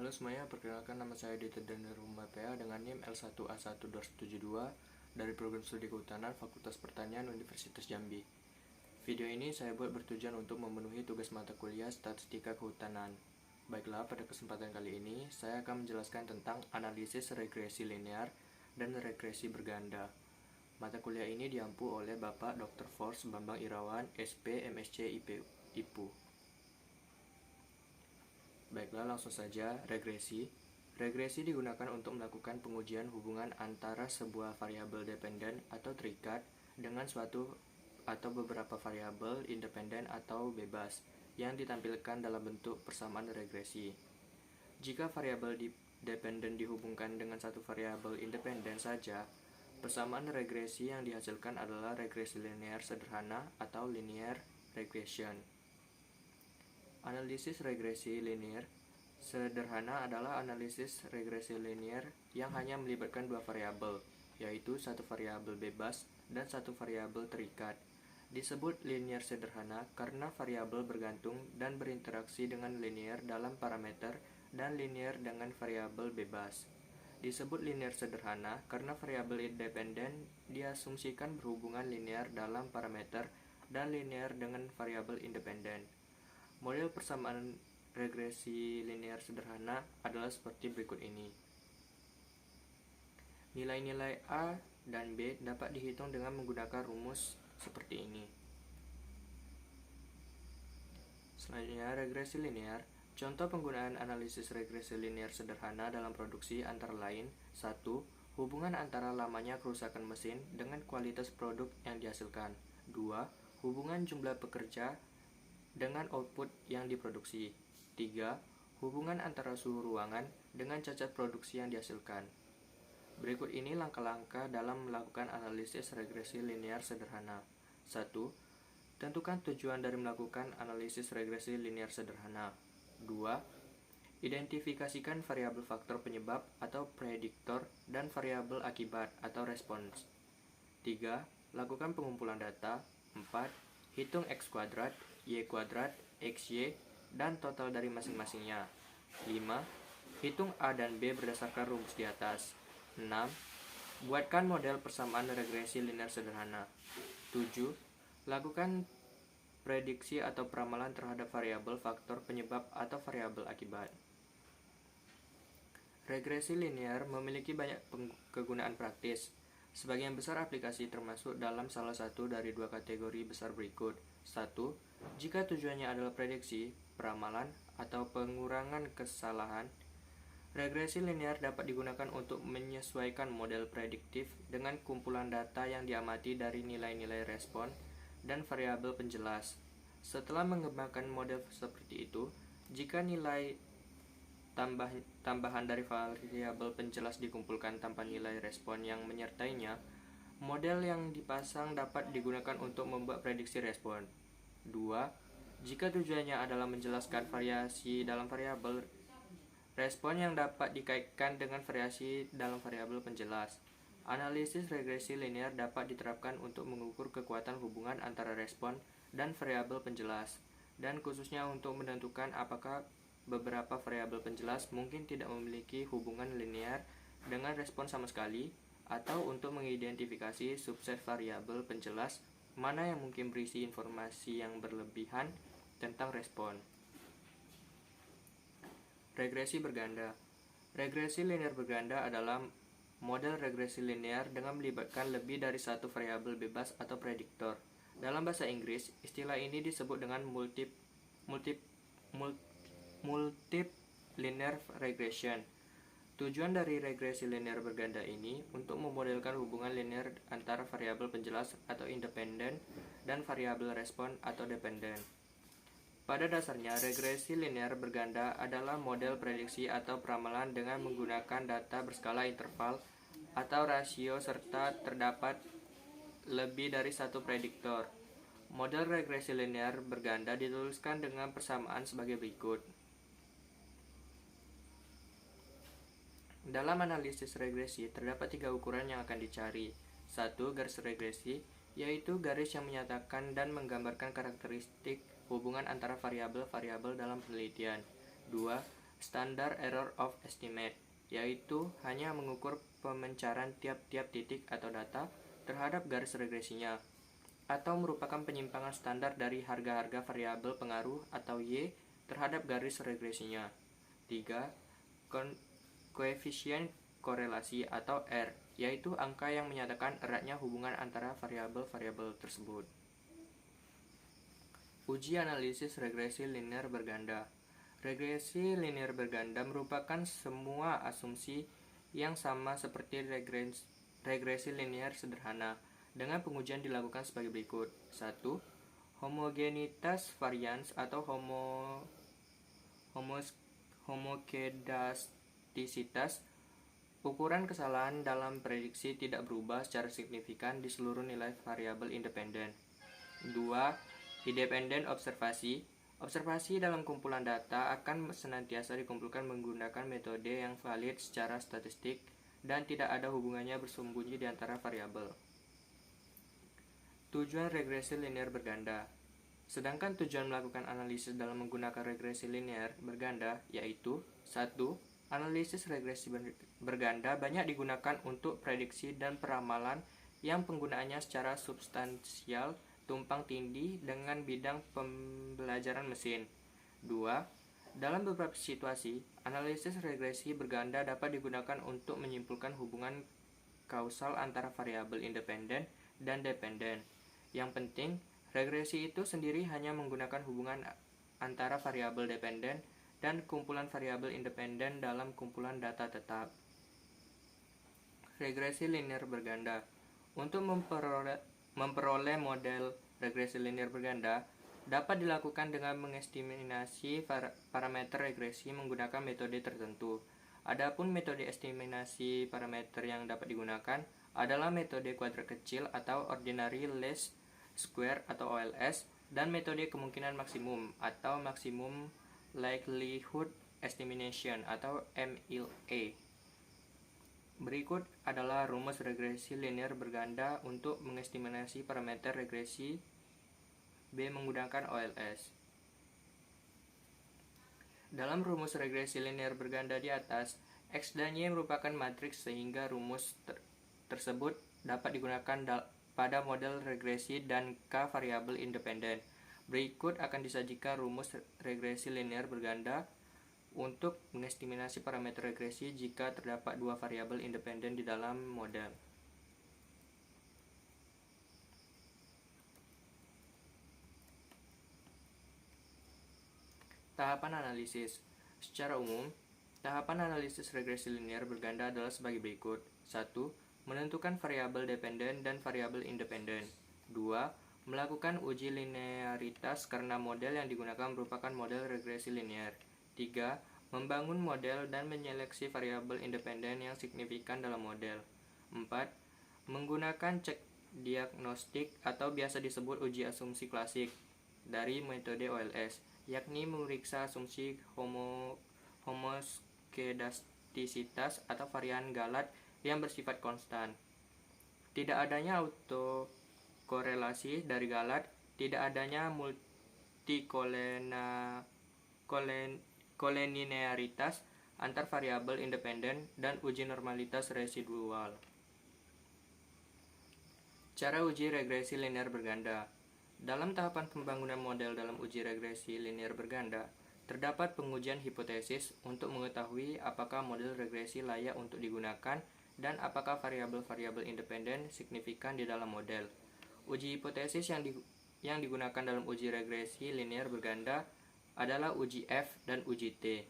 Halo semuanya, perkenalkan nama saya Dita Dandarum PA dengan NIM L1A12172 dari Program Studi Kehutanan Fakultas Pertanian Universitas Jambi. Video ini saya buat bertujuan untuk memenuhi tugas mata kuliah Statistika Kehutanan. Baiklah, pada kesempatan kali ini saya akan menjelaskan tentang analisis regresi linear dan regresi berganda. Mata kuliah ini diampu oleh Bapak Dr. Fors Bambang Irawan, SP, MSc, IPU. Baiklah, langsung saja. Regresi. Regresi digunakan untuk melakukan pengujian hubungan antara sebuah variabel dependen atau terikat dengan suatu atau beberapa variabel independen atau bebas yang ditampilkan dalam bentuk persamaan regresi. Jika variabel dependen dihubungkan dengan satu variabel independen saja, persamaan regresi yang dihasilkan adalah regresi linear sederhana atau linear regression. Analisis regresi linear sederhana adalah analisis regresi linear yang hanya melibatkan dua variabel, yaitu satu variabel bebas dan satu variabel terikat. Disebut linear sederhana karena variabel bergantung dan berinteraksi dengan linear dalam parameter dan linear dengan variabel bebas. Disebut linear sederhana karena variabel independen diasumsikan berhubungan linear dalam parameter dan linear dengan variabel independen. Model persamaan regresi linear sederhana adalah seperti berikut ini. Nilai-nilai A dan B dapat dihitung dengan menggunakan rumus seperti ini. Selanjutnya, regresi linear. Contoh penggunaan analisis regresi linear sederhana dalam produksi antara lain: 1. Hubungan antara lamanya kerusakan mesin dengan kualitas produk yang dihasilkan. 2. Hubungan jumlah pekerja dengan output yang diproduksi. 3. Hubungan antara suhu ruangan dengan cacat produksi yang dihasilkan. Berikut ini langkah-langkah dalam melakukan analisis regresi linear sederhana. 1. Tentukan tujuan dari melakukan analisis regresi linear sederhana. 2. Identifikasikan variabel faktor penyebab atau prediktor dan variabel akibat atau respons. 3. Lakukan pengumpulan data. 4. Hitung X kuadrat, Y kuadrat, XY, dan total dari masing-masingnya. 5. Hitung A dan B berdasarkan rumus di atas. 6. Buatkan model persamaan regresi linear sederhana. 7. Lakukan prediksi atau peramalan terhadap variabel faktor penyebab atau variabel akibat. Regresi linear memiliki banyak kegunaan praktis. Sebagian besar aplikasi termasuk dalam salah satu dari dua kategori besar berikut. 1. Jika tujuannya adalah prediksi, peramalan, atau pengurangan kesalahan, regresi linear dapat digunakan untuk menyesuaikan model prediktif dengan kumpulan data yang diamati dari nilai-nilai respon dan variabel penjelas. Setelah mengembangkan model seperti itu, jika nilai tambahan dari variabel penjelas dikumpulkan tanpa nilai respon yang menyertainya, model yang dipasang dapat digunakan untuk membuat prediksi respon. 2. Jika tujuannya adalah menjelaskan variasi dalam variabel respon yang dapat dikaitkan dengan variasi dalam variabel penjelas, analisis regresi linear dapat diterapkan untuk mengukur kekuatan hubungan antara respon dan variabel penjelas, dan khususnya untuk menentukan apakah beberapa variabel penjelas mungkin tidak memiliki hubungan linear dengan respon sama sekali, atau untuk mengidentifikasi subset variabel penjelas mana yang mungkin berisi informasi yang berlebihan tentang respon. Regresi berganda. Regresi linear berganda adalah model regresi linear dengan melibatkan lebih dari satu variabel bebas atau prediktor. Dalam bahasa Inggris, istilah ini disebut dengan multilinear regression. Tujuan dari regresi linear berganda ini untuk memodelkan hubungan linear antara variabel penjelas atau independen dan variabel respon atau dependen. Pada dasarnya, regresi linear berganda adalah model prediksi atau peramalan dengan menggunakan data berskala interval atau rasio serta terdapat lebih dari satu prediktor. Model regresi linear berganda dituliskan dengan persamaan sebagai berikut. Dalam analisis regresi, terdapat tiga ukuran yang akan dicari. 1. Garis regresi, yaitu garis yang menyatakan dan menggambarkan karakteristik hubungan antara variabel-variabel dalam penelitian. 2. standar error of estimate, yaitu hanya mengukur pemencaran tiap-tiap titik atau data terhadap garis regresinya, atau merupakan penyimpangan standar dari harga-harga variabel pengaruh atau Y terhadap garis regresinya. 3. Koefisien korelasi atau R, yaitu angka yang menyatakan eratnya hubungan antara variabel-variabel tersebut. Uji analisis regresi linear berganda. Regresi linear berganda merupakan semua asumsi yang sama seperti regresi linear sederhana, dengan pengujian dilakukan sebagai berikut. 1. Homogenitas varians atau homokedastisitas. Ukuran kesalahan dalam prediksi tidak berubah secara signifikan di seluruh nilai variabel independen. 2. Independent observasi. Observasi dalam kumpulan data akan senantiasa dikumpulkan menggunakan metode yang valid secara statistik dan tidak ada hubungannya bersembunyi di antara variabel. Tujuan regresi linear berganda. Sedangkan tujuan melakukan analisis dalam menggunakan regresi linear berganda yaitu 1. Analisis regresi berganda banyak digunakan untuk prediksi dan peramalan yang penggunaannya secara substansial tumpang tindih dengan bidang pembelajaran mesin. 2. Dalam beberapa situasi, analisis regresi berganda dapat digunakan untuk menyimpulkan hubungan kausal antara variabel independen dan dependen. Yang penting, regresi itu sendiri hanya menggunakan hubungan antara variabel dependen dan kumpulan variabel independen dalam kumpulan data tetap. Regresi linear berganda. Untuk memperoleh model regresi linear berganda dapat dilakukan dengan mengestimasi parameter regresi menggunakan metode tertentu. Adapun metode estimasi parameter yang dapat digunakan adalah metode kuadrat kecil atau ordinary least square atau OLS dan metode kemungkinan maksimum atau maximum likelihood estimation atau MLE. Berikut adalah rumus regresi linear berganda untuk mengestimasi parameter regresi B menggunakan OLS. Dalam rumus regresi linear berganda di atas, X dan Y merupakan matriks sehingga rumus tersebut dapat digunakan pada model regresi dan K variabel independen. Berikut akan disajikan rumus regresi linear berganda untuk mengestimasi parameter regresi jika terdapat dua variabel independen di dalam model. Tahapan analisis. Secara umum, tahapan analisis regresi linear berganda adalah sebagai berikut. 1. Menentukan variabel dependen dan variabel independen. 2. Melakukan uji linearitas karena model yang digunakan merupakan model regresi linear. 3. Membangun model dan menyeleksi variabel independen yang signifikan dalam model. 4. Menggunakan cek diagnostik atau biasa disebut uji asumsi klasik dari metode OLS, yakni memeriksa asumsi homoskedastisitas atau varian Galat yang bersifat konstan. Tidak adanya autokorelasi dari Galat, tidak adanya multikolinearitas antar variabel independen, dan uji normalitas residual. Cara uji regresi linear berganda. Dalam tahapan pembangunan model dalam uji regresi linear berganda, terdapat pengujian hipotesis untuk mengetahui apakah model regresi layak untuk digunakan dan apakah variabel-variabel independen signifikan di dalam model. Uji hipotesis yang digunakan dalam uji regresi linear berganda adalah uji F dan uji T.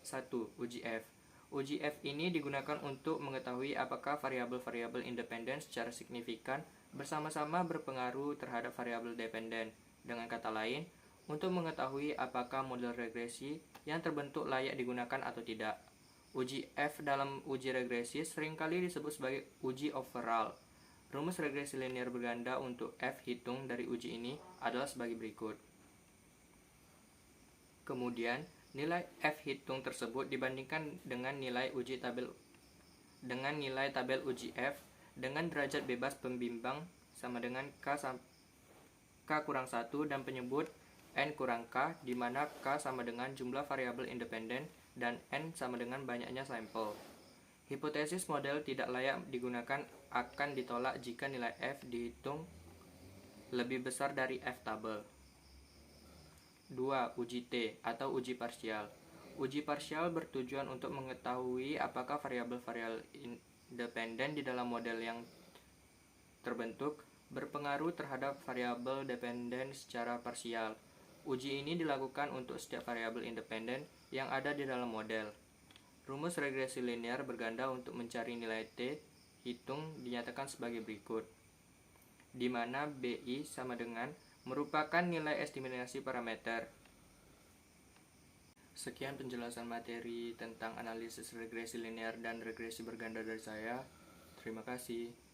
1. Uji F. Uji F ini digunakan untuk mengetahui apakah variabel-variabel independen secara signifikan bersama-sama berpengaruh terhadap variabel dependen. Dengan kata lain, untuk mengetahui apakah model regresi yang terbentuk layak digunakan atau tidak. Uji F dalam uji regresi seringkali disebut sebagai uji overall. Rumus regresi linear berganda untuk F hitung dari uji ini adalah sebagai berikut. Kemudian, nilai F hitung tersebut dibandingkan dengan nilai tabel uji F dengan derajat bebas pembimbang sama dengan K kurang 1 dan penyebut N kurang K, di mana K sama dengan jumlah variabel independen dan N sama dengan banyaknya sampel. Hipotesis model tidak layak digunakan akan ditolak jika nilai F dihitung lebih besar dari F tabel. 2. Uji T atau uji parsial. Uji parsial bertujuan untuk mengetahui apakah variabel-variabel independen di dalam model yang terbentuk berpengaruh terhadap variabel dependen secara parsial. Uji ini dilakukan untuk setiap variabel independen yang ada di dalam model. Rumus regresi linear berganda untuk mencari nilai T hitung dinyatakan sebagai berikut, di mana BI sama dengan merupakan nilai estimasi parameter. Sekian penjelasan materi tentang analisis regresi linear dan regresi berganda dari saya. Terima kasih.